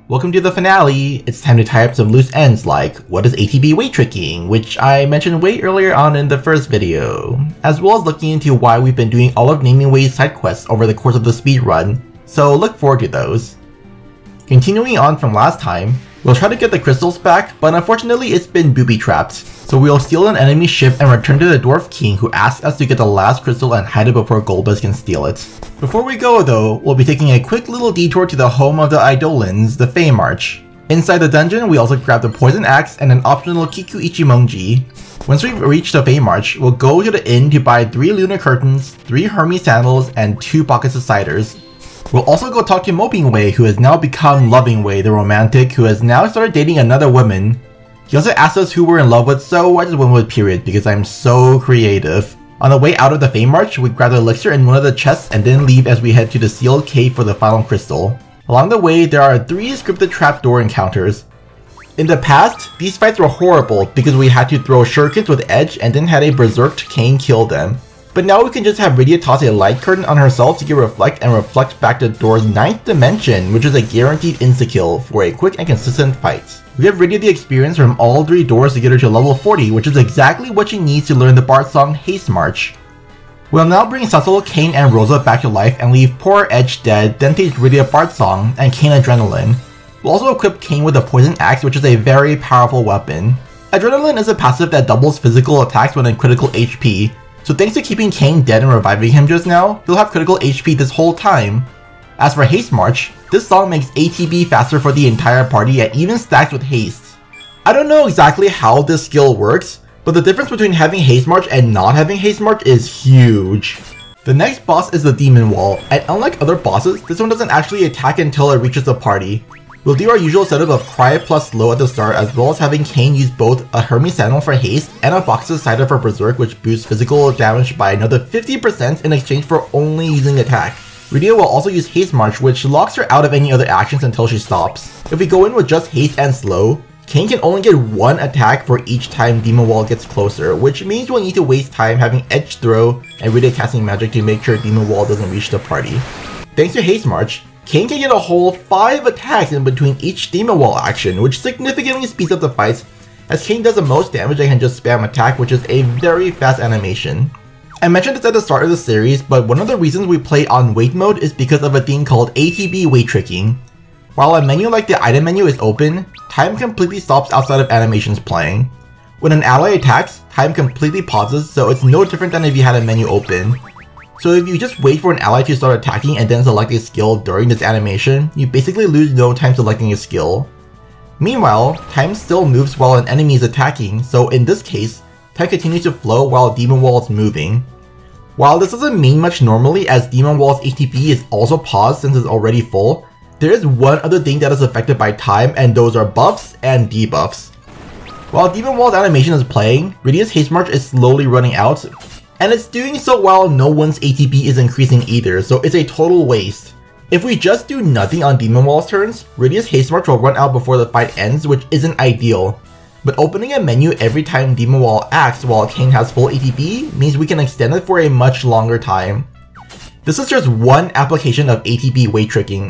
Welcome to the finale. It's time to tie up some loose ends like, what is ATB Wait Tricking, which I mentioned way earlier on in the first video, as well as looking into why we've been doing all of Namingway's side quests over the course of the speedrun, so look forward to those. Continuing on from last time, we'll try to get the crystals back, but unfortunately it's been booby-trapped, so we'll steal an enemy ship and return to the Dwarf King who asks us to get the last crystal and hide it before Golbez can steal it. Before we go though, we'll be taking a quick little detour to the home of the Eidolons, the Fey March. Inside the dungeon, we also grab the Poison Axe and an optional Kiku Ichimonji. Once we reach the Fey March, we'll go to the inn to buy 3 lunar curtains, 3 Hermes sandals, and 2 pockets of ciders. We'll also go talk to Namingway, who has now become Lovingway, the romantic, who has now started dating another woman. He also asked us who we're in love with, so I just went with period because I'm so creative. On the way out of the Fey March, we grab the elixir in one of the chests and then leave as we head to the sealed cave for the final crystal. Along the way, there are 3 scripted trapdoor encounters. In the past, these fights were horrible because we had to throw shurikens with edge and then had a berserked Cain kill them. But now we can just have Rydia toss a light curtain on herself to get reflect and reflect back the door's 9th dimension, which is a guaranteed insta-kill for a quick and consistent fight. We give Rydia the experience from all 3 doors to get her to level 40, which is exactly what she needs to learn the bard song Haste March. We'll now bring Cecil, Cain, and Rosa back to life and leave poor Edge dead, then teach Rydia bard song and Cain adrenaline. We'll also equip Cain with a Poison Axe, which is a very powerful weapon. Adrenaline is a passive that doubles physical attacks when in critical HP, so thanks to keeping Cain dead and reviving him just now, he'll have critical HP this whole time. As for Haste March, this song makes ATB faster for the entire party and even stacks with haste. I don't know exactly how this skill works, but the difference between having Haste March and not having Haste March is huge. The next boss is the Demon Wall, and unlike other bosses, this one doesn't actually attack until it reaches the party. We'll do our usual setup of Cry plus Slow at the start, as well as having Cain use both a Hermes Sandal for haste and a Box of Cider for Berserk, which boosts physical damage by another 50% in exchange for only using attack. Rydia will also use Haste March, which locks her out of any other actions until she stops. If we go in with just haste and slow, Cain can only get 1 attack for each time Demon Wall gets closer, which means we'll need to waste time having Edge Throw and Rydia casting magic to make sure Demon Wall doesn't reach the party. Thanks to Haste March, Cain can get a whole 5 attacks in between each Demon Wall action, which significantly speeds up the fights, as Cain does the most damage and can just spam attack, which is a very fast animation. I mentioned this at the start of the series, but one of the reasons we play on wait mode is because of a thing called ATB Wait Tricking. While a menu like the item menu is open, time completely stops outside of animations playing. When an ally attacks, time completely pauses, so it's no different than if you had a menu open. So if you just wait for an ally to start attacking and then select a skill during this animation, you basically lose no time selecting a skill. Meanwhile, time still moves while an enemy is attacking, so in this case, time continues to flow while Demon Wall is moving. While this doesn't mean much normally, as Demon Wall's ATB is also paused since it's already full, there is one other thing that is affected by time, and those are buffs and debuffs. While Demon Wall's animation is playing, Rydia's Haste March is slowly running out, and it's doing so while no one's ATB is increasing either, so it's a total waste. If we just do nothing on Demon Wall's turns, Rydia's Haste March will run out before the fight ends, which isn't ideal. But opening a menu every time Demon Wall acts while Cain has full ATB means we can extend it for a much longer time. This is just one application of ATB Wait Tricking.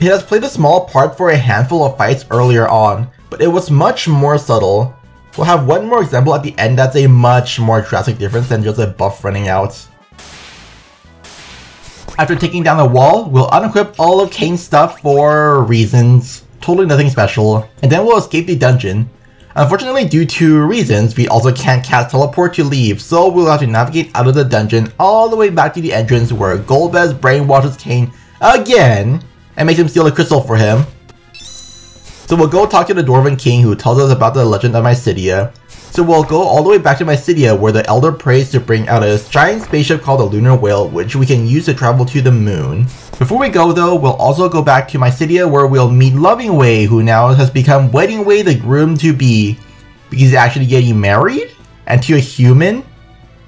It has played a small part for a handful of fights earlier on, but it was much more subtle. We'll have one more example at the end that's a much more drastic difference than just a buff running out. After taking down the wall, we'll unequip all of Cain's stuff for reasons, totally nothing special, and then we'll escape the dungeon. Unfortunately, due to reasons, we also can't cast teleport to leave, so we'll have to navigate out of the dungeon all the way back to the entrance where Golbez brainwashes Cain again and makes him steal a crystal for him. So we'll go talk to the Dwarven King who tells us about the legend of Mysidia. So we'll go all the way back to Mysidia where the Elder prays to bring out a giant spaceship called the Lunar Whale, which we can use to travel to the moon. Before we go though, we'll also go back to Mysidia where we'll meet Lovingway, who now has become Weddingway the groom-to-be. Because he's actually getting married? And to a human?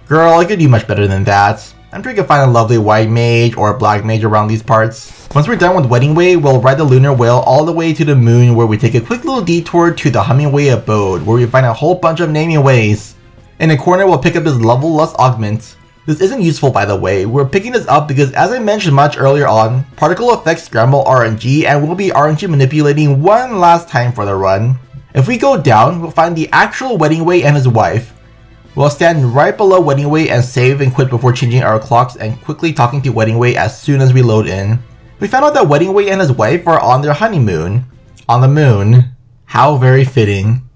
Girl, I could do much better than that. I'm sure you can find a lovely white mage or a black mage around these parts. Once we're done with Weddingway, we'll ride the Lunar Whale all the way to the moon where we take a quick little detour to the Hummingway abode where we find a whole bunch of Namingways. In the corner, we'll pick up his level lust augment. This isn't useful, by the way. We're picking this up because, as I mentioned much earlier on, particle effects scramble RNG, and we'll be RNG manipulating one last time for the run. If we go down, we'll find the actual Weddingway and his wife. We'll stand right below Weddingway and save and quit before changing our clocks and quickly talking to Weddingway as soon as we load in. We found out that Weddingway and his wife are on their honeymoon. On the moon. How very fitting.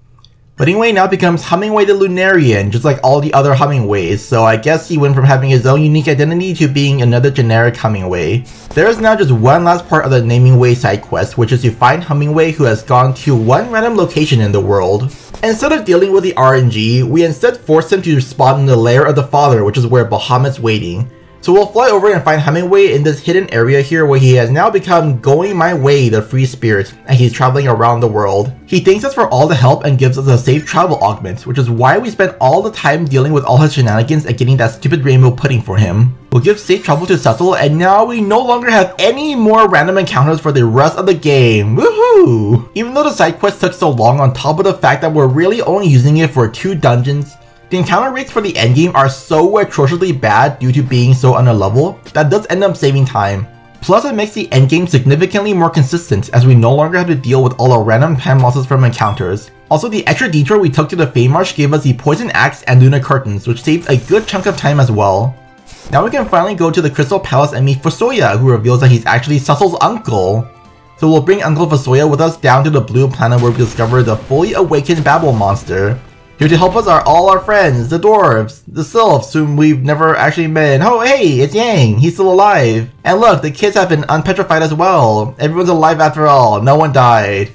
Weddingway now becomes Hummingway the Lunarian, just like all the other Hummingways, so I guess he went from having his own unique identity to being another generic Hummingway. There is now just one last part of the Namingway side quest, which is to find Hummingway who has gone to one random location in the world. Instead of dealing with the RNG, we instead force him to spawn in the lair of the father, which is where Bahamut's waiting. So we'll fly over and find Hummingway in this hidden area here where he has now become Going My Way, the free spirit, and he's traveling around the world. He thanks us for all the help and gives us a safe travel augment, which is why we spent all the time dealing with all his shenanigans and getting that stupid rainbow pudding for him. We'll give safe travel to Cecil, and now we no longer have any more random encounters for the rest of the game. Woohoo! Even though the side quest took so long, on top of the fact that we're really only using it for 2 dungeons, the encounter rates for the endgame are so atrociously bad due to being so underleveled that does end up saving time. Plus, it makes the endgame significantly more consistent as we no longer have to deal with all the random time losses from encounters. Also, the extra detour we took to the Fey Marsh gave us the Poison Axe and Luna Curtains, which saved a good chunk of time as well. Now we can finally go to the Crystal Palace and meet Fusoya, who reveals that he's actually Cecil's uncle. So we'll bring Uncle Fusoya with us down to the blue planet where we discover the fully awakened Babel monster. Here to help us are all our friends, the dwarves, the sylphs whom we've never actually met. Oh hey, it's Yang, he's still alive. And look, the kids have been unpetrified as well. Everyone's alive after all, no one died.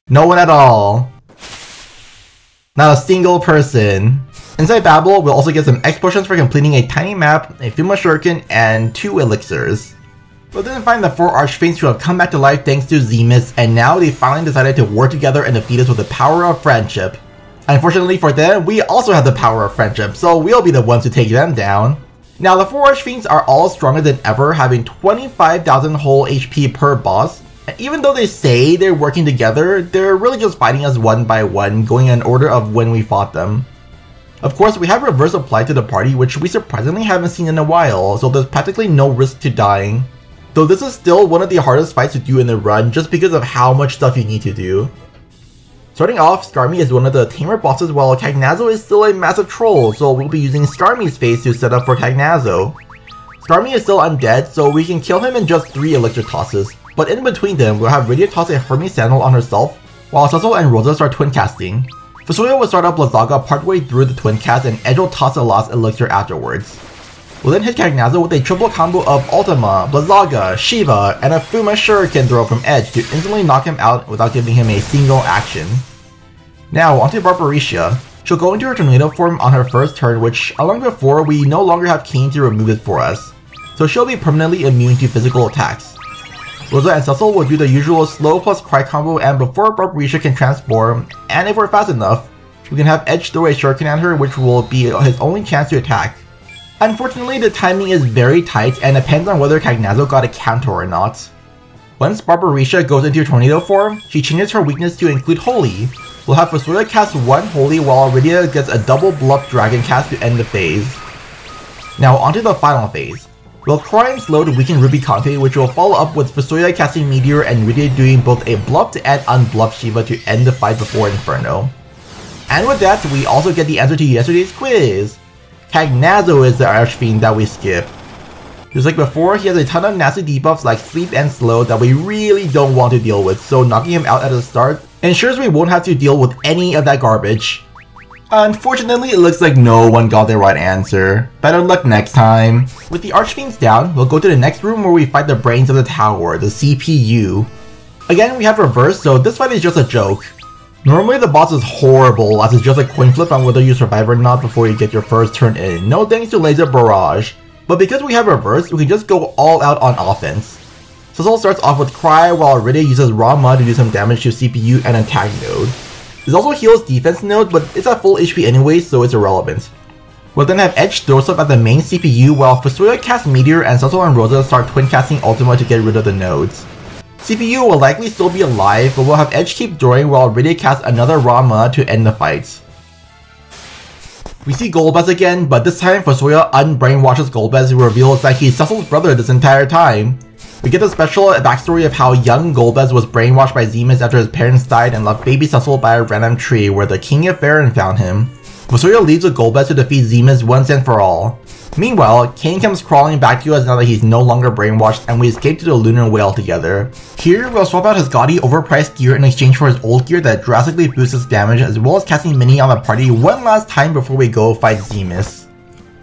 No one at all. Not a single person. Inside Babel, we'll also get some X potions for completing a tiny map, a Fuma Shuriken, and 2 elixirs. We'll then find the 4 Archfiends who have come back to life thanks to Zeromus, and now they finally decided to work together and defeat us with the power of friendship. Unfortunately for them, we also have the power of friendship, so we'll be the ones to take them down. Now, the 4 Archfiends are all stronger than ever, having 25,000 whole HP per boss, and even though they say they're working together, they're really just fighting us one by one, going in order of when we fought them. Of course, we have reverse applied to the party, which we surprisingly haven't seen in a while, so there's practically no risk to dying. Though this is still one of the hardest fights to do in the run, just because of how much stuff you need to do. Starting off, Skarmy is one of the tamer bosses, while Cagnazzo is still a massive troll, so we'll be using Skarmy's face to set up for Cagnazzo. Skarmy is still undead, so we can kill him in just 3 elixir tosses, but in between them, we'll have Rydia toss a Hermes Sandal on herself, while Cecil and Rosa start twin casting. Fusoya will start up Blizzaga partway through the twin cast, and Edge will toss a last elixir afterwards. We'll then hit Cagnazzo with a triple combo of Ultima, Blizzaga, Shiva, and a Fuma Shuriken throw from Edge to instantly knock him out without giving him a single action. Now onto Barbarisha. She'll go into her tornado form on her first turn, which, unlike before, we no longer have Kane to remove it for us, so she'll be permanently immune to physical attacks. Rosa and Cecil will do the usual slow plus cry combo, and before Barbarisha can transform, and if we're fast enough, we can have Edge throw a Shuriken at her, which will be his only chance to attack. Unfortunately, the timing is very tight and depends on whether Cagnazzo got a counter or not. Once Barbarisha goes into tornado form, she changes her weakness to include Holy. We'll have Fusoya cast 1 Holy while Rydia gets a double Bluff Dragon cast to end the phase. Now onto the final phase. We'll try and slow to weaken Rubicante, which will follow up with Fusoya casting Meteor and Rydia doing both a bluffed and unbluffed Shiva to end the fight before Inferno. And with that, we also get the answer to yesterday's quiz. Cagnazzo is the Archfiend that we skipped. Just like before, he has a ton of nasty debuffs like Sleep and Slow that we really don't want to deal with, so knocking him out at the start ensures we won't have to deal with any of that garbage. Unfortunately, it looks like no one got the right answer. Better luck next time. With the Archfiends down, we'll go to the next room where we fight the brains of the tower, the CPU. Again, we have reverse, so this fight is just a joke. Normally the boss is horrible, as it's just a coin flip on whether you survive or not before you get your first turn in, no thanks to Laser Barrage. But because we have reverse, we can just go all out on offense. Cecil starts off with Cry, while Rydia uses Raw Mud to do some damage to CPU and attack node. This also heals defense node, but it's at full HP anyway, so it's irrelevant. We'll then have Edge throw stuff at the main CPU, while Fusoya casts Meteor and Cecil and Rosa start twin casting Ultima to get rid of the nodes. CPU will likely still be alive, but we'll have Edge keep drawing while Rydia casts another Raw Mud to end the fight. We see Golbez again, but this time Fusoya unbrainwashes Golbez, who reveals that he's Cecil's brother this entire time. We get the special backstory of how young Golbez was brainwashed by Zeromus after his parents died and left baby Cecil by a random tree where the King of Baron found him. Fusoya leaves with Golbez to defeat Zeromus once and for all. Meanwhile, Kane comes crawling back to us now that he's no longer brainwashed and we escape to the Lunar Whale together. Here, we'll swap out his gaudy overpriced gear in exchange for his old gear that drastically boosts his damage, as well as casting Mini on the party one last time before we go fight Zeromus.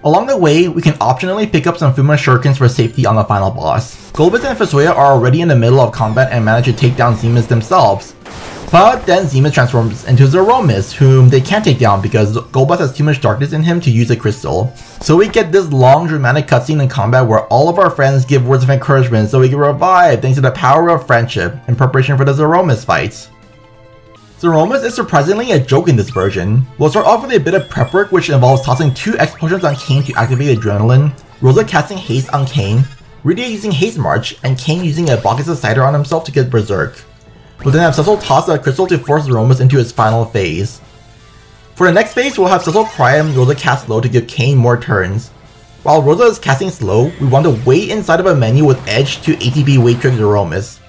Along the way, we can optionally pick up some Fuma shurikens for safety on the final boss. Golbez and Fusoya are already in the middle of combat and manage to take down Zeromus themselves. But then Zeromus transforms into Zeromus, whom they can't take down because Golbez has too much darkness in him to use a crystal. So we get this long dramatic cutscene in combat where all of our friends give words of encouragement so we can revive thanks to the power of friendship in preparation for the Zeromus fights. Zeromus is surprisingly a joke in this version. We'll start off with a bit of prep work, which involves tossing 2 X potions on Kane to activate Adrenaline, Rosa casting Haste on Kane, Rydia using Haste March, and Kane using a bucket of cider on himself to get Berserk. We'll then have Cecil toss a crystal to force Zeromus into his final phase. For the next phase, we'll have Cecil Cry and Rosa cast Slow to give Kane more turns. While Rosa is casting Slow, we want to wait inside of a menu with Edge to ATB Wait Trick Zeromus.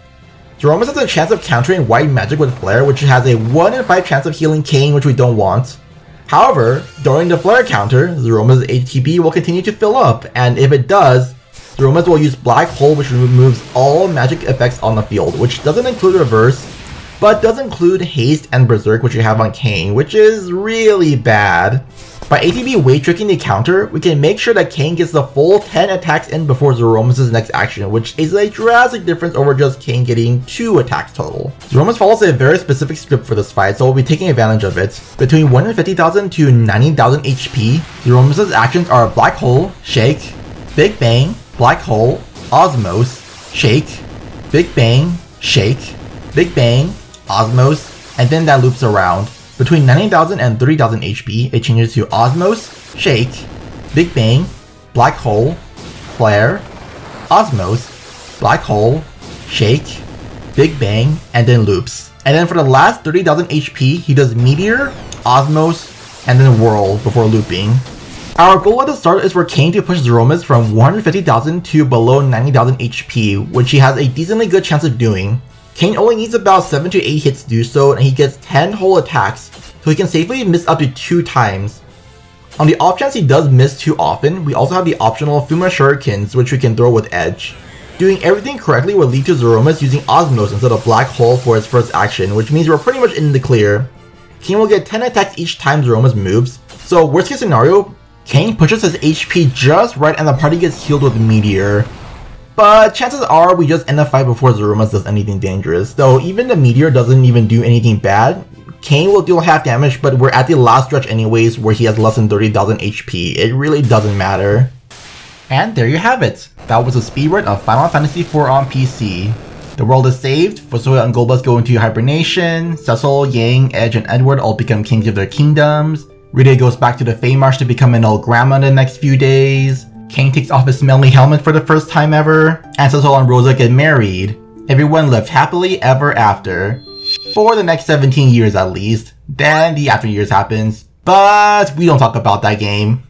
Zeromus has a chance of countering White Magic with Flare, which has a 1 in 5 chance of healing Kane, which we don't want. However, during the Flare counter, Zeromus' ATB will continue to fill up, and if it does, Zeromus will use Black Hole, which removes all magic effects on the field, which doesn't include Reverse, but does include Haste and Berserk, which we have on Kane, which is really bad. By ATB Wait Tricking the counter, we can make sure that Kane gets the full 10 attacks in before Zeromus' next action, which is a drastic difference over just Kane getting 2 attacks total. Zeromus follows a very specific script for this fight, so we'll be taking advantage of it. Between 150,000 to 90,000 HP, Zeromus' actions are Black Hole, Shake, Big Bang, Black Hole, Osmose, Shake, Big Bang, Shake, Big Bang, Osmose, and then that loops around. Between 90,000 and 30,000 HP, it changes to Osmose, Shake, Big Bang, Black Hole, Flare, Osmose, Black Hole, Shake, Big Bang, and then loops. And then for the last 30,000 HP, he does Meteor, Osmose, and then Whirl before looping. Our goal at the start is for Kane to push Zeromus from 150,000 to below 90,000 HP, which he has a decently good chance of doing. Kane only needs about 7 to 8 hits to do so, and he gets 10 whole attacks, so he can safely miss up to 2 times. On the off chance he does miss too often, we also have the optional Fuma shurikens, which we can throw with Edge. Doing everything correctly would lead to Zeromus using Osmose instead of Black Hole for his first action, which means we're pretty much in the clear. Kane will get 10 attacks each time Zeromus moves, so worst case scenario, Kane pushes his HP just right and the party gets healed with Meteor. But chances are we just end the fight before Zeromus does anything dangerous, though even the Meteor doesn't even do anything bad. Kane will deal half damage, but we're at the last stretch anyways where he has less than 30,000 HP. It really doesn't matter. And there you have it. That was a speedrun of Final Fantasy IV on PC. The world is saved, Fusoya and Golbez go into hibernation, Cecil, Yang, Edge, and Edward all become kings of their kingdoms, Rydia goes back to the Feymarsh to become an old grandma in the next few days, Kane takes off his smelly helmet for the first time ever, and Cecil and Rosa get married. Everyone lived happily ever after. For the next 17 years at least. Then the after years happens, but we don't talk about that game.